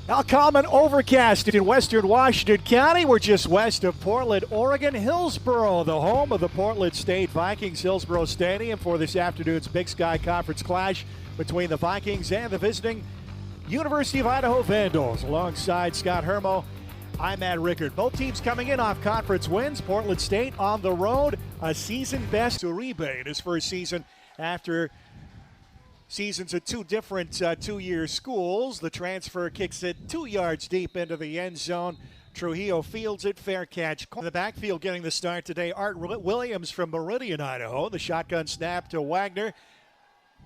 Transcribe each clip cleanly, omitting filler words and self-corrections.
Now common overcast in western Washington County. We're just west of Portland, Oregon. Hillsboro, the home of the Portland State Vikings. Hillsboro Stadium for this afternoon's Big Sky Conference clash between the Vikings and the visiting University of Idaho Vandals. Alongside Scott Hermo, I'm Matt Rickard. Both teams coming in off conference wins. Portland State on the road, a season best. Uribe in his first season after seasons at two different two-year schools. The transfer kicks it 2 yards deep into the end zone. Trujillo fields it, fair catch. In the backfield getting the start today, Art Williams from Meridian, Idaho. The shotgun snap to Wagner.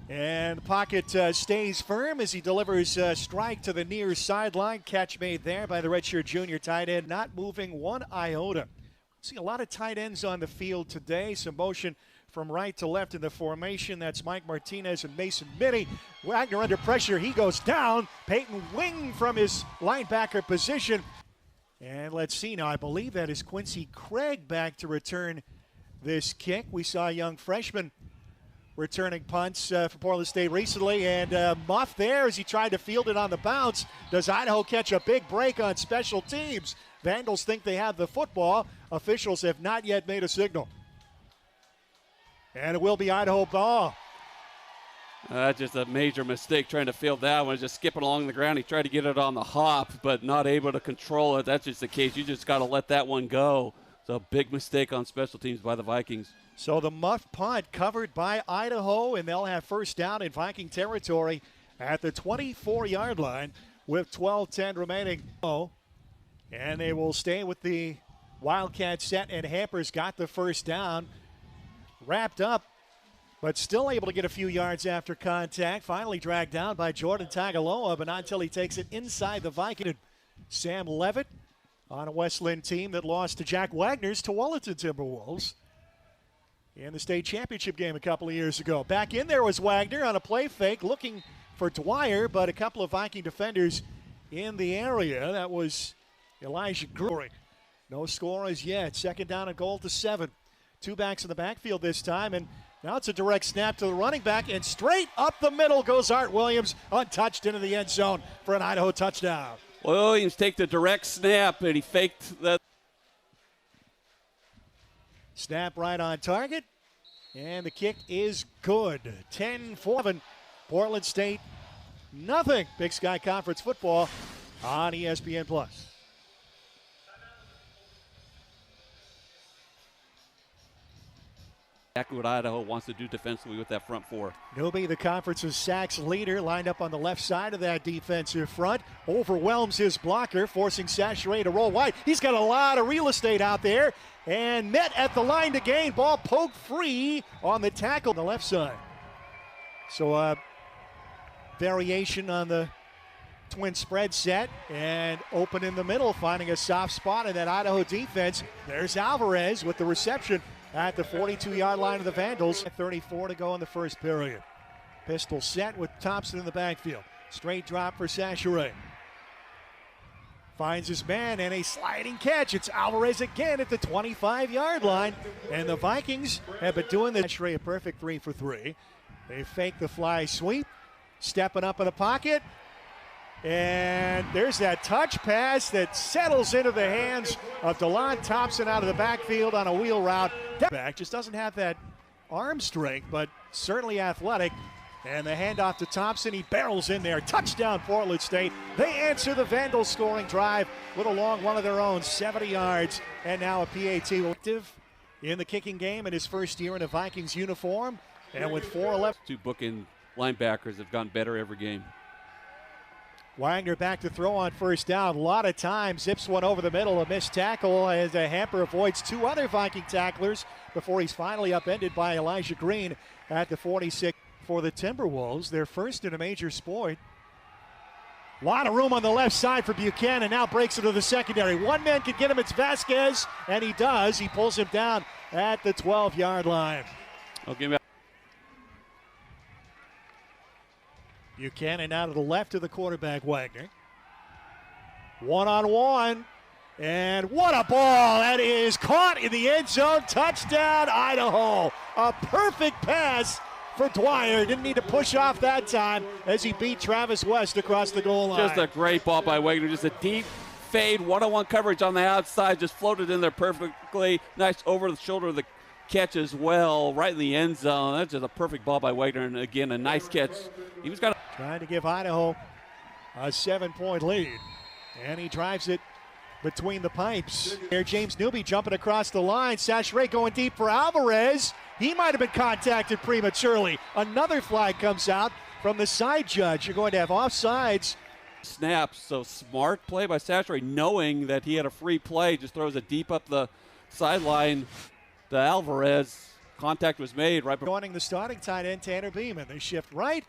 And the pocket stays firm as he delivers a strike to the near sideline. Catch made there by the redshirt junior tight end, not moving one iota. See a lot of tight ends on the field today. Some motion from right to left in the formation. That's Mike Martinez and Mason Mitty. Wagner under pressure. He goes down. Peyton Wing from his linebacker position. And let's see now. I believe that is Quincy Craig back to return this kick. We saw a young freshman returning punts for Portland State recently. And Muff there as he tried to field it on the bounce. Does Idaho catch a big break on special teams? Vandals think they have the football. Officials have not yet made a signal. And it will be Idaho ball. That's just a major mistake trying to field that one. Just skipping along the ground. He tried to get it on the hop, but not able to control it. That's just the case. You just got to let that one go. It's a big mistake on special teams by the Vikings. So the muff punt covered by Idaho, and they'll have first down in Viking territory at the 24-yard line with 12:10 remaining. And they will stay with the Wildcat set, and Hampers got the first down. Wrapped up, but still able to get a few yards after contact. Finally dragged down by Jordan Tagaloa, but not until he takes it inside the Viking. Sam Levitt on a West Linn team that lost to Jack Wagner's Tualatin Timberwolves in the state championship game a couple of years ago. Back in there was Wagner on a play fake looking for Dwyer, but a couple of Viking defenders in the area. That was Elijah Grury. No score as yet. Second down and goal to 7. Two backs in the backfield this time, and now it's a direct snap to the running back, and straight up the middle goes Art Williams, untouched into the end zone for an Idaho touchdown. Williams take the direct snap, and he faked that. Snap right on target, and the kick is good. 10-4. Portland State, nothing. Big Sky Conference football on ESPN+. Exactly what Idaho wants to do defensively with that front four. Newby, the conference's sacks leader, lined up on the left side of that defensive front, overwhelms his blocker, forcing Sachere to roll wide. He's got a lot of real estate out there, and met at the line to gain. Ball poked free on the tackle on the left side. So a variation on the twin spread set, and open in the middle, finding a soft spot in that Idaho defense. There's Alvarez with the reception at the 42-yard line of the Vandals. 34 to go in the first period. Pistol set with Thompson in the backfield. Straight drop for Sachere. Finds his man and a sliding catch. It's Alvarez again at the 25-yard line. And the Vikings have been doing the Sachere a perfect 3 for 3. They fake the fly sweep. Stepping up in the pocket. And there's that touch pass that settles into the hands of DeLon Thompson out of the backfield on a wheel route. Back just doesn't have that arm strength, but certainly athletic. And the handoff to Thompson, he barrels in there. Touchdown, Portland State. They answer the Vandals scoring drive with a long one of their own, 70 yards. And now a PAT active in the kicking game in his first year in a Vikings uniform. And with 4:11. Two bookend linebackers have gotten better every game. Wagner back to throw on first down. A lot of time. Zips one over the middle. A missed tackle as a Hamper avoids two other Viking tacklers before he's finally upended by Elijah Green at the 46 for the Timberwolves. Their first in a major sport. A lot of room on the left side for Buchanan. Now breaks into the secondary. One man can get him. It's Vasquez, and he does. He pulls him down at the 12-yard line. Okay. Buchanan out to the left of the quarterback, Wagner. One-on-one, and what a ball. That is caught in the end zone. Touchdown, Idaho. A perfect pass for Dwyer. Didn't need to push off that time as he beat Travis West across the goal line. Just a great ball by Wagner. Just a deep fade, one-on-one coverage on the outside. Just floated in there perfectly. Nice over the shoulder of the catch as well, right in the end zone. That's just a perfect ball by Wagner, and again, a nice catch. He was trying to give Idaho a 7-point lead, and he drives it between the pipes. Here, James Newby jumping across the line. Sachere going deep for Alvarez. He might have been contacted prematurely. Another flag comes out from the side judge. You're going to have offsides. Snaps, so smart play by Sachere, knowing that he had a free play, just throws it deep up the sideline to Alvarez. Contact was made right before. Joining the starting tight end, Tanner Beeman. They shift right,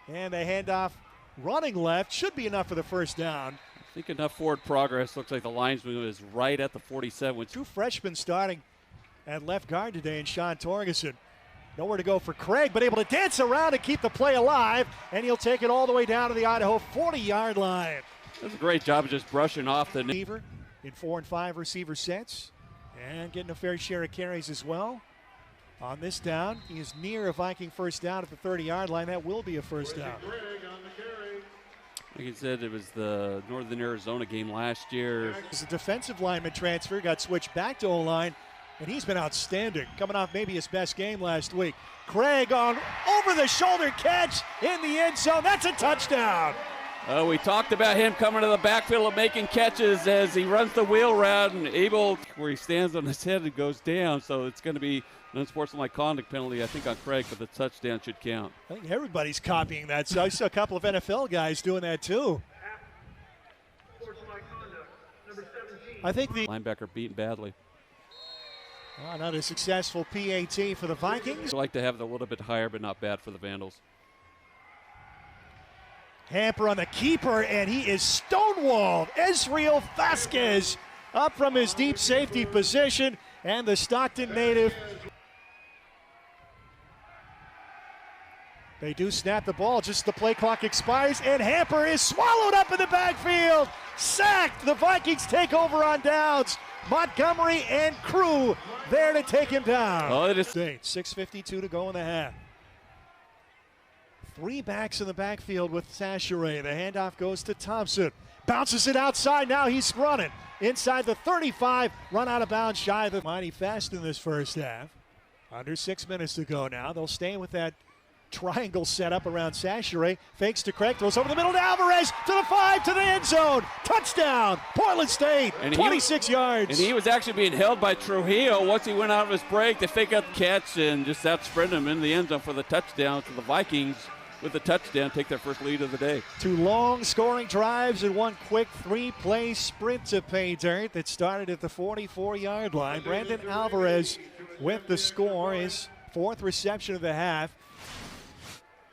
and they hand off running left. Should be enough for the first down. I think enough forward progress. Looks like the linesman is right at the 47. Two freshmen starting at left guard today, and Sean Torgerson. Nowhere to go for Craig, but able to dance around and keep the play alive, and he'll take it all the way down to the Idaho 40-yard line. Does a great job of just brushing off the receiver in 4 and 5 receiver sets, and getting a fair share of carries as well. On this down, he is near a Viking first down at the 30-yard line. That will be a first down. Like you said, it was the Northern Arizona game last year. As a defensive lineman transfer, got switched back to O-line, and he's been outstanding, coming off maybe his best game last week. Craig on over-the-shoulder catch in the end zone. That's a touchdown. We talked about him coming to the backfield and making catches as he runs the wheel route and able, where he stands on his head and goes down. So it's going to be an unsportsmanlike conduct penalty, I think, on Craig, but the touchdown should count. I think everybody's copying that. So I saw a couple of NFL guys doing that too. I think the linebacker beaten badly. Another successful PAT for the Vikings. I'd like to have it a little bit higher, but not bad for the Vandals. Hamper on the keeper, and he is stonewalled. Ezreal Vasquez up from his deep safety position, and the Stockton native. They do snap the ball, just the play clock expires, and Hamper is swallowed up in the backfield. Sacked. The Vikings take over on downs. Montgomery and crew there to take him down. Oh, it is 6:52 to go in the half. 3 backs in the backfield with Sachere. The handoff goes to Thompson. Bounces it outside. Now he's running. Inside the 35. Run out of bounds shy of the mighty fast in this first half. Under 6 minutes to go now. They'll stay with that triangle set up around Sachere. Fakes to Craig. Throws over the middle to Alvarez. To the 5. To the end zone. Touchdown. Portland State. And 26 yards. And he was actually being held by Trujillo once he went out of his break. They fake out the catch and just outsprint him in the end zone for the touchdown. To the Vikings, with the touchdown, take their first lead of the day. 2 long scoring drives and 1 quick 3-play sprint to pay dirt that started at the 44-yard line. Brandon Alvarez with the score, his 4th reception of the half.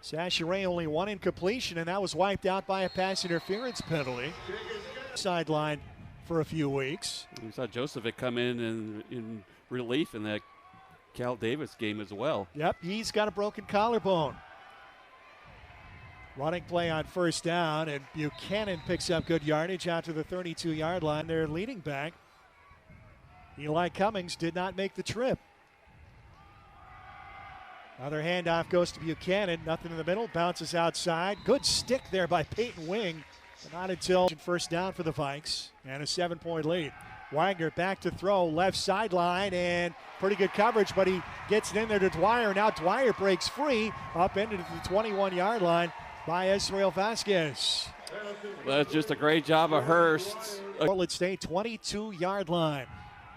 Sachere only 1 incompletion, and that was wiped out by a pass interference penalty. Sidelined for a few weeks. We saw Josephik come in relief in that Cal Davis game as well. Yep, he's got a broken collarbone. Running play on first down, and Buchanan picks up good yardage out to the 32-yard line. Their leading back, Eli Cummings, did not make the trip. Another handoff goes to Buchanan. Nothing in the middle. Bounces outside. Good stick there by Peyton Wing. But not until first down for the Vikes. And a 7-point lead. Wagner back to throw. Left sideline. And pretty good coverage, but he gets it in there to Dwyer. Now Dwyer breaks free. Up into the 21-yard line by Ezreal Vasquez. That's just a great job of Hurst. Portland State 22-yard line.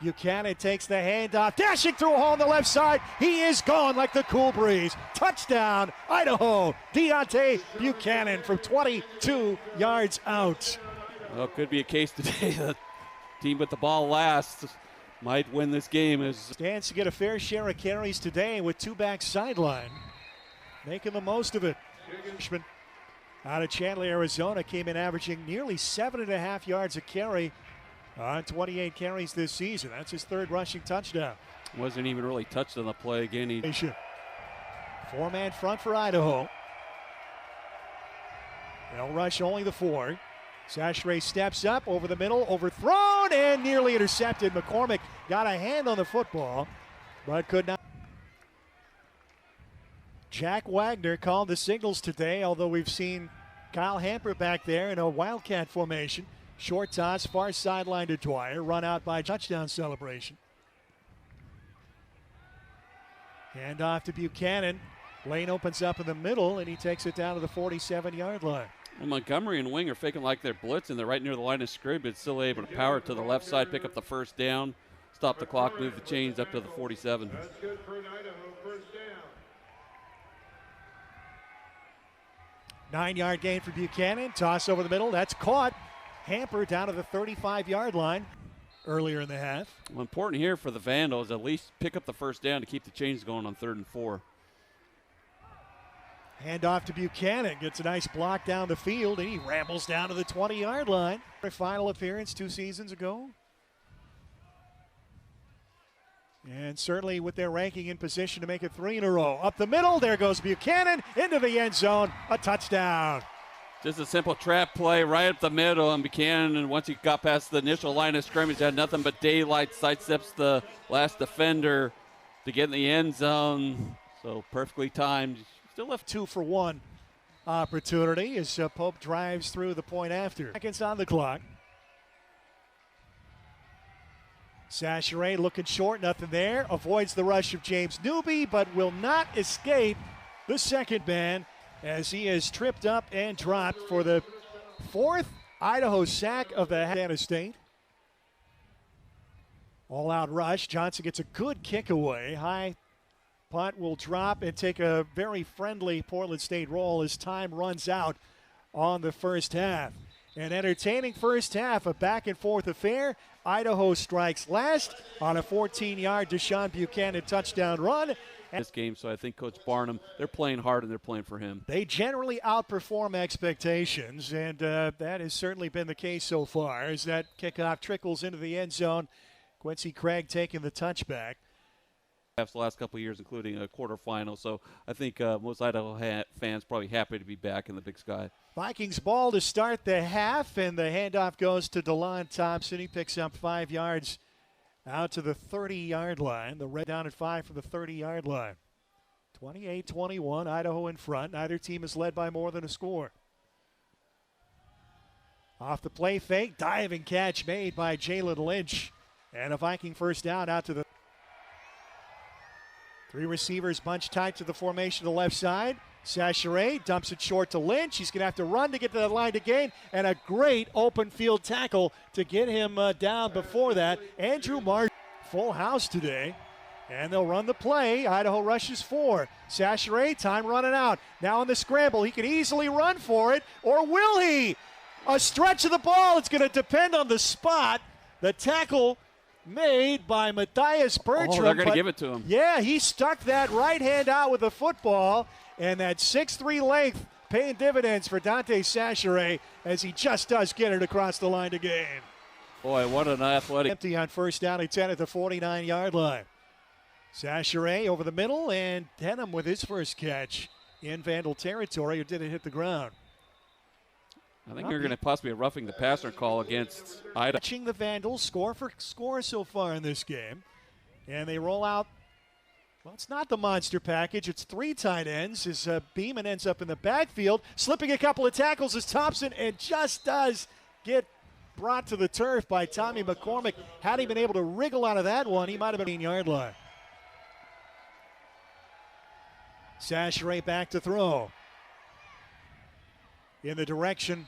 Buchanan takes the handoff, dashing through a hole on the left side. He is gone like the cool breeze. Touchdown, Idaho. Deontay Buchanan from 22 yards out. Well, could be a case today. The team with the ball last might win this game. Stands to get a fair share of carries today with 2 backs sideline. Making the most of it. Out of Chandler, Arizona, came in averaging nearly 7.5 yards a carry on 28 carries this season. That's his 3rd rushing touchdown. Wasn't even really touched on the play again. 4-man front for Idaho. They'll rush only the 4. Sachere steps up over the middle, overthrown and nearly intercepted. McCormick got a hand on the football, but could not. Jack Wagner called the signals today, although we've seen Kyle Hamper back there in a Wildcat formation. Short toss, far sideline to Dwyer, run out by touchdown celebration. Hand off to Buchanan. Lane opens up in the middle, and he takes it down to the 47-yard line. Well, Montgomery and Wing are faking like they're blitzing. They're right near the line of scrimmage, but still able to power it to the left side, pick up the first down, stop the clock, move the chains up to the 47. That's good for an Idaho first down. 9-yard gain for Buchanan. Toss over the middle. That's caught. Hamper down to the 35-yard line earlier in the half. Well, important here for the Vandals, at least pick up the first down to keep the chains going on 3rd and 4. Hand off to Buchanan. Gets a nice block down the field, and he rambles down to the 20-yard line. Their final appearance 2 seasons ago. And certainly with their ranking in position to make it 3 in a row. Up the middle, there goes Buchanan into the end zone. A touchdown. Just a simple trap play right up the middle, and Buchanan, and once he got past the initial line of scrimmage, had nothing but daylight, sidesteps the last defender to get in the end zone. So perfectly timed. Still left 2-for-1 opportunity as Pope drives through the point after. Seconds on the clock. Sachere looking short, nothing there. Avoids the rush of James Newby, but will not escape the second man as he is tripped up and dropped for the 4th Idaho sack of the Montana State. All-out rush. Johnson gets a good kick away. High punt will drop and take a very friendly Portland State roll as time runs out on the first half. An entertaining first half, a back-and-forth affair. Idaho strikes last on a 14-yard Deshaun Buchanan touchdown run. This game, so I think Coach Barnum, they're playing hard and they're playing for him. They generally outperform expectations, and that has certainly been the case so far as that kickoff trickles into the end zone. Quincy Craig taking the touchback. The last couple of years, including a quarterfinal, so I think most Idaho fans probably happy to be back in the Big Sky. Vikings ball to start the half, and the handoff goes to DeLon Thompson. He picks up 5 yards out to the 30-yard line. The red down at 5 from the 30-yard line. 28-21, Idaho in front. Neither team is led by more than a score. Off the play fake, diving catch made by Jalen Lynch. And a Viking first down out to the 3 receivers bunched tight to the formation to the left side. Sachere dumps it short to Lynch. He's going to have to run to get to the line to gain, and a great open field tackle to get him down before that. Andrew Marsh, full house today, and they'll run the play. Idaho rushes 4. Sachere, time running out. Now in the scramble, he can easily run for it, or will he? A stretch of the ball. It's going to depend on the spot. The tackle made by Matthias Bertram. Oh, they're going to give it to him. Yeah, he stuck that right hand out with the football, and that 6'3" length paying dividends for Dante Sachere as he just does get it across the line to gain. Boy, what an athletic. Empty on first down, and 10 at the 49-yard line. Sachere over the middle, and Denham with his first catch in Vandal territory, or did it hit the ground? I think you're going to possibly a roughing the passer call against Idaho. Watching the Vandals score for score so far in this game. And they roll out, well, it's not the monster package. It's 3 tight ends as Beeman ends up in the backfield, slipping a couple of tackles as Thompson, and just does get brought to the turf by Tommy McCormick. Had he been able to wriggle out of that one, he might have been 18-yard line. Sachere back to throw. In the direction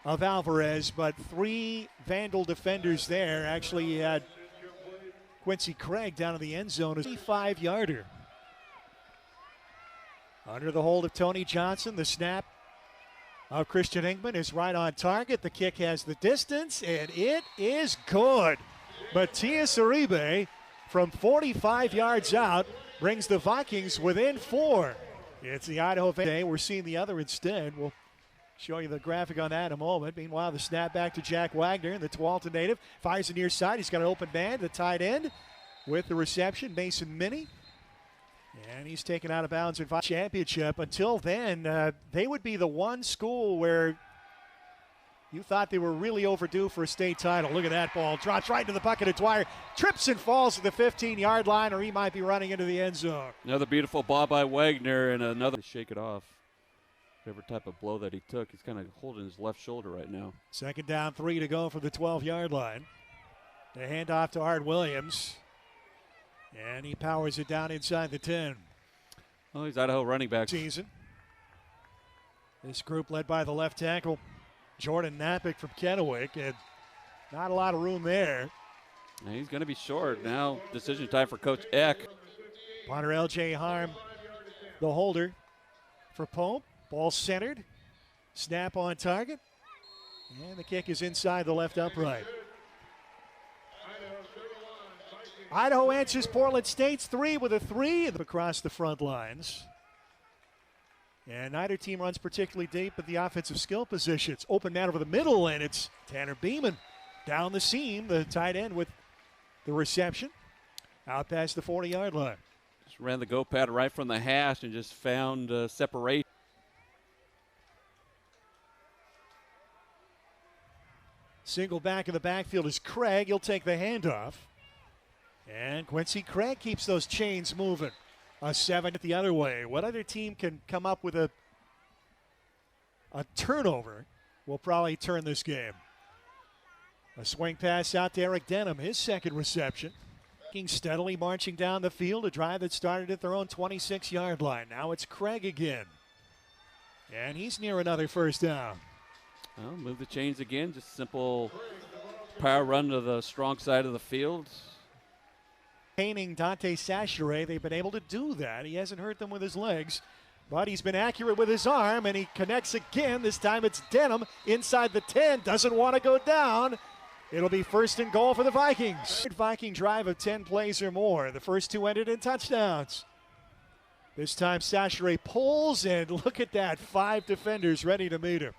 of Alvarez, but 3 Vandal defenders there. Actually, he had Quincy Craig down in the end zone, a 35-yarder. Under the hold of Tony Johnson, the snap of Christian Ingman is right on target. The kick has the distance, and it is good. Matias Uribe from 45 yards out brings the Vikings within 4. It's the Idaho Vandal. We're seeing the other instead. We'll show you the graphic on that in a moment. Meanwhile, the snap back to Jack Wagner, the Tualatin native. Fires the near side. He's got an open man, the tight end with the reception, Mason Minnie. And he's taken out of bounds in championship. Until then, they would be the one school where You thought they were really overdue for a state title. Look at that ball. Drops right into the bucket of Dwyer. Trips and falls at the 15-yard line, or he might be running into the end zone. Another beautiful ball by Wagner, and another shake it off. Whatever type of blow that he took, he's kind of holding his left shoulder right now. Second down, 3 to go from the 12-yard line. The handoff to Art Williams. And he powers it down inside the 10. Oh, he's Idaho running back. Season. This group led by the left tackle, Jordan Napick from Kennewick, and not a lot of room there. And he's going to be short. Now decision time for Coach Eck. Punter L.J. Harm, the holder for Pope. Ball centered. Snap on target. And the kick is inside the left upright. Idaho answers Portland State's 3 with a 3 across the front lines. And neither team runs particularly deep at the offensive skill positions. Open man over the middle, and it's Tanner Beeman down the seam, the tight end with the reception. Out past the 40-yard line. Just ran the go pad right from the hash and just found separation. Single back in the backfield is Craig. He'll take the handoff. And Quincy Craig keeps those chains moving. A 7 the other way. What other team can come up with a turnover will probably turn this game. A swing pass out to Eric Denham, his second reception. Steadily marching down the field, a drive that started at their own 26-yard line. Now it's Craig again. And he's near another first down. Well, move the chains again. Just simple power run to the strong side of the field. Painting Dante Sachere, they've been able to do that. He hasn't hurt them with his legs, but he's been accurate with his arm, and he connects again. This time it's Denham inside the 10, doesn't want to go down. It'll be first and goal for the Vikings. Viking drive of 10 plays or more. The first 2 ended in touchdowns. This time Sachere pulls, and look at that, 5 defenders ready to meet him.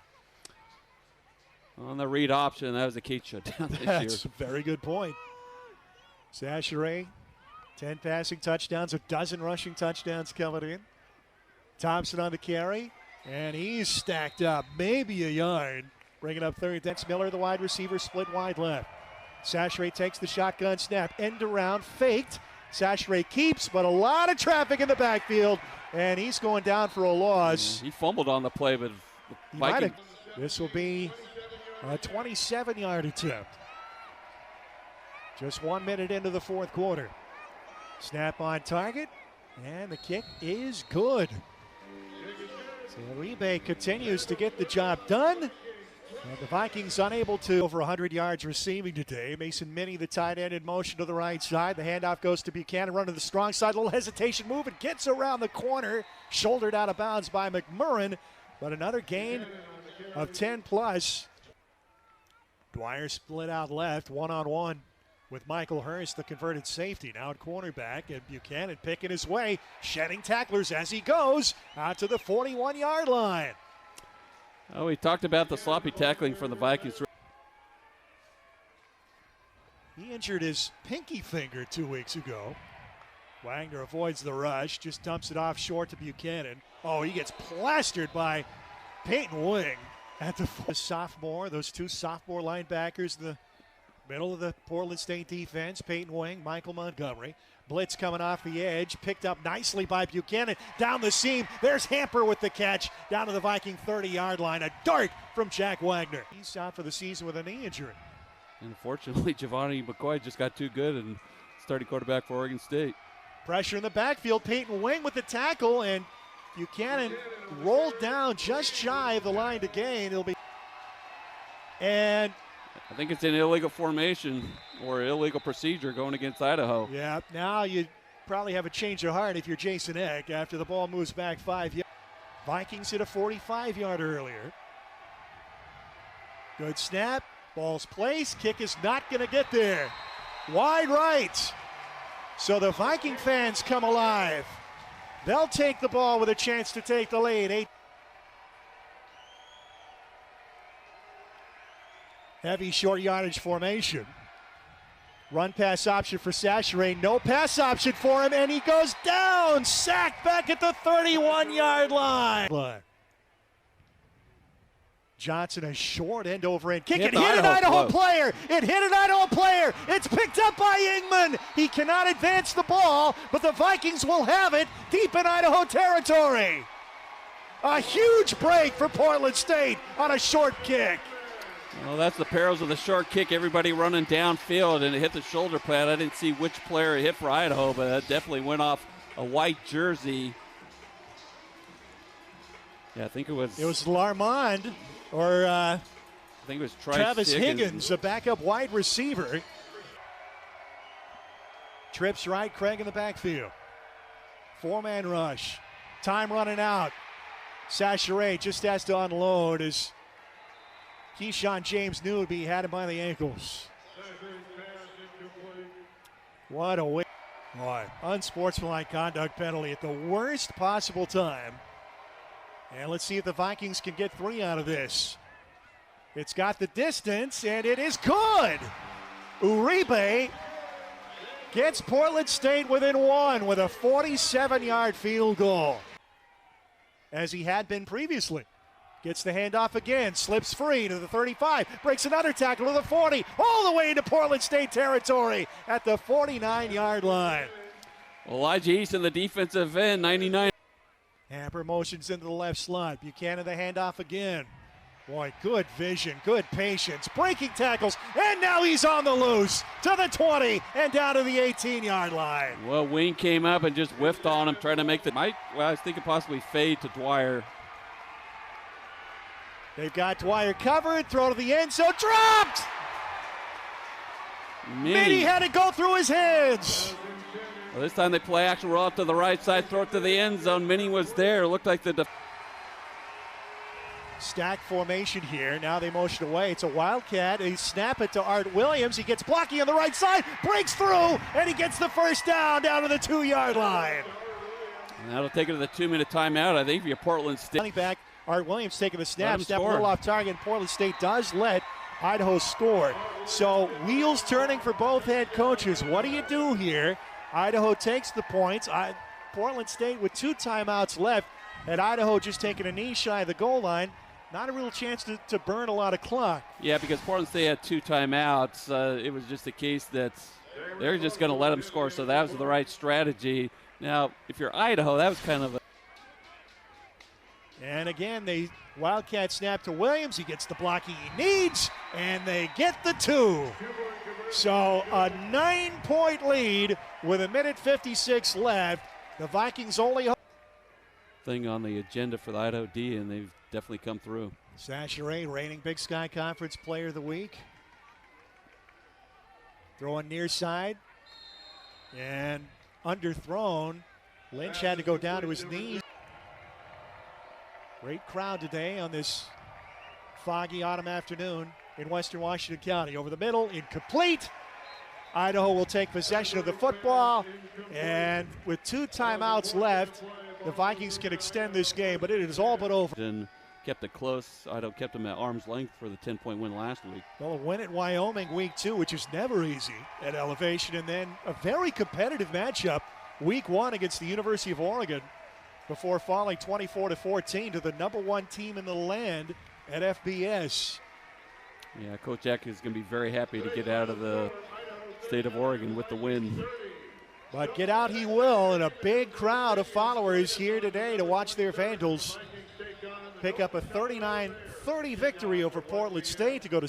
On the read option, that was a key shutdown this year. That's a very good point. Sachere, 10 passing touchdowns, a dozen rushing touchdowns coming in. Thompson on the carry, and he's stacked up, maybe a yard. Bringing up third. Dex Miller, the wide receiver, split wide left. Sachere takes the shotgun snap, end around, faked. Sachere keeps, but a lot of traffic in the backfield, and he's going down for a loss. He fumbled on the play, but this will be a 27-yard attempt. Just 1 minute into the fourth quarter. Snap on target, and the kick is good. So Rebay continues to get the job done. And the Vikings unable to over 100 yards receiving today. Mason Minnie, the tight end, in motion to the right side. The handoff goes to Buchanan, run to the strong side. A little hesitation move, and gets around the corner. Shouldered out of bounds by McMurrin, but another gain of 10 plus. Dwyer split out left, one-on-one with Michael Hurst, the converted safety. Now at cornerback, and Buchanan picking his way, shedding tacklers as he goes out to the 41-yard line. Oh, we talked about the sloppy tackling for the Vikings. He injured his pinky finger 2 weeks ago. Wagner avoids the rush, just dumps it off short to Buchanan. Oh, he gets plastered by Peyton Wing at the sophomore. Those 2 sophomore linebackers, the middle of the Portland State defense. Peyton Wing, Michael Montgomery. Blitz coming off the edge, picked up nicely by Buchanan. Down the seam, there's Hamper with the catch. Down to the Viking 30-yard line. A dart from Jack Wagner. He's out for the season with a knee injury. Unfortunately, Giovanni McCoy just got too good and starting quarterback for Oregon State. Pressure in the backfield. Peyton Wing with the tackle, and Buchanan rolled down just shy of the line to gain. It'll be, and I think it's an illegal formation or illegal procedure going against Idaho. Yeah, now you probably have a change of heart if you're Jason Eck after the ball moves back 5 yards. Vikings hit a 45-yarder earlier. Good snap, ball's placed, kick is not going to get there. Wide right. So the Viking fans come alive. They'll take the ball with a chance to take the lead. Heavy short yardage formation. Run pass option for Sachere. No pass option for him, and he goes down. Sacked back at the 31-yard line. Johnson, a short end over end kick. Hit It hit an Idaho close. player. It hit an Idaho player. It's picked up by Ingman. He cannot advance the ball, but the Vikings will have it deep in Idaho territory. A huge break for Portland State on a short kick. Well, that's the perils of the short kick. Everybody running downfield, and it hit the shoulder pad. I didn't see which player it hit for Idaho, but that definitely went off a white jersey. Yeah, I think it was Larmond, or I think it was Travis Higgins, a backup wide receiver. Trips right, Craig in the backfield. Four-man rush. Time running out. Sachere just has to unload as Keyshawn James Newby had him by the ankles. What a win. Boy, unsportsmanlike conduct penalty at the worst possible time. And let's see if the Vikings can get 3 out of this. It's got the distance, and it is good. Uribe gets Portland State within 1 with a 47-yard field goal, as he had been previously. Gets the handoff again, slips free to the 35, breaks another tackle to the 40, all the way into Portland State territory at the 49-yard line. Elijah Easton, the defensive end, 99. Hamper motions into the left slot. Buchanan the handoff again. Boy, good vision, good patience, breaking tackles, and now he's on the loose to the 20 and down to the 18-yard line. Well, Wing came up and just whiffed on him, trying to make the I was thinking possibly fade to Dwyer. They've got Dwyer covered, throw to the end zone, dropped! Minnie had it go through his hands. Well, this time they play action, roll up to the right side, throw it to the end zone. Minnie was there. It looked like the stack formation here. Now they motion away. It's a Wildcat. They snap it to Art Williams. He gets blocking on the right side, breaks through, and he gets the first down to the 2-yard line. And that'll take it to the 2-minute timeout, I think, for your Portland State. Running back Art Williams taking the snap, step a score. little off target, and Portland State does let Idaho score. So wheels turning for both head coaches. What do you do here? Idaho takes the points. Portland State with 2 timeouts left, and Idaho just taking a knee shy of the goal line. Not a real chance to burn a lot of clock. Yeah, because Portland State had 2 timeouts. It was just a case that they're just going to let them score, so that was the right strategy. Now, if you're Idaho, that was kind of a... And again, they Wildcat snap to Williams. He gets the blocking he needs, and they get the 2. So a 9-point lead with 1:56 left. The Vikings only thing on the agenda for the Idaho D, and they've definitely come through. Sachere, reigning Big Sky Conference Player of the Week. Throwing near side and underthrown. Lynch had to go down to his knees. Great crowd today on this foggy autumn afternoon in Western Washington County. Over the middle, incomplete. Idaho will take possession of the football, and with 2 timeouts left, the Vikings can extend this game, but it is all but over. And kept it close. Idaho kept them at arm's length for the 10-point win last week. Well, a win at Wyoming week 2, which is never easy at elevation, and then a very competitive matchup week 1 against the University of Oregon before falling 24-14 to the #1 team in the land at FBS. Yeah, Coach Eck is going to be very happy to get out of the state of Oregon with the win. But get out he will, and a big crowd of followers here today to watch their Vandals pick up a 39-30 victory over Portland State to go to